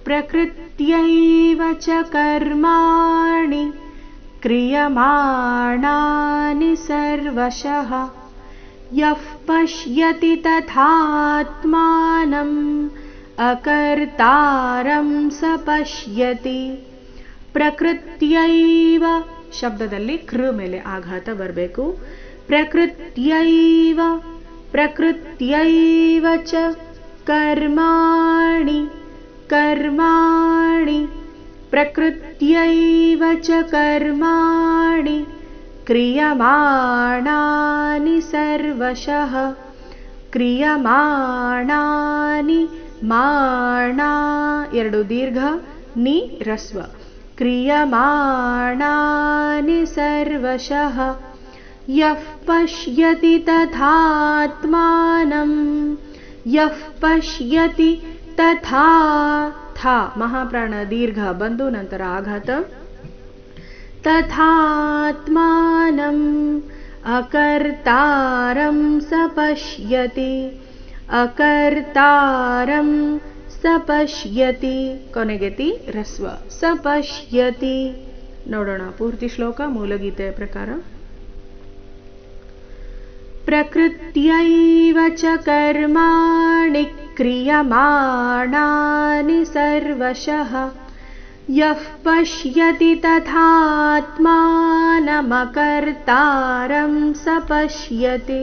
प्रकृत्यैव च कर्माणि क्रियमाणानि सर्वशः यः पश्यति तथात्मानम् अकर्तारं स पश्यति. ಪ್ರಕೃತ್ಯೈವ ಶಬ್ದದಲ್ಲಿ ಕೃ ಮೇಲೆ ಆಘಾತ ಬರಬೇಕು. ಪ್ರಕೃತ್ಯೈವ ಪ್ರಕೃತ್ಯೈವ ಚ ಕರ್ಮಾಣಿ ಕರ್ಮಾಣಿ ಪ್ರಕೃತ್ಯೈವ ಚ ಕರ್ಮಾಣಿ ಕ್ರಿಯಮಾಣಾನಿ ಸರ್ವಶಃ ಕ್ರಿಯಮಾಣಾನಿ ಮಾಣ ಎರಡು ದೀರ್ಘ ನಿ ರಸ್ವ ಕ್ರಿಯಮಾಣಾನಿ ಸರ್ವಶಃ ಯಃ ಪಶ್ಯತಿ ತಥಾತ್ಮಾನಂ ಯಃ ಪಶ್ಯತಿ ತಥಾ ಥಾ ಮಹಾಪ್ರಾಣ ದೀರ್ಘ ಬಂದು ನಂತರ ಆಘಾತ ತಥಾತ್ಮಾನಂ ಅಕರ್ತಾರಂ ಸ ಪಶ್ಯತಿ ಅಕರ್ತಾರಂ ಸ ಪಶ್ಯತಿ ಕೊನೆಗೆತಿ ರಸ್ವ ಸ ಪಶ್ಯತಿ. ನೋಡೋಣ ಪೂರ್ತಿ ಶ್ಲೋಕ ಮೂಲಗೀತೆಯ ಪ್ರಕಾರ. ಪ್ರಕೃತ್ಯೈವ ಚ ಕರ್ಮಾಣಿ ಕ್ರಿಯಮಾಣಾನಿ ಸರ್ವಶಃ ಯಃ ಪಶ್ಯತಿ ತಥಾತ್ಮಾನಮಕರ್ತಾರಂ ಸ ಪಶ್ಯತಿ.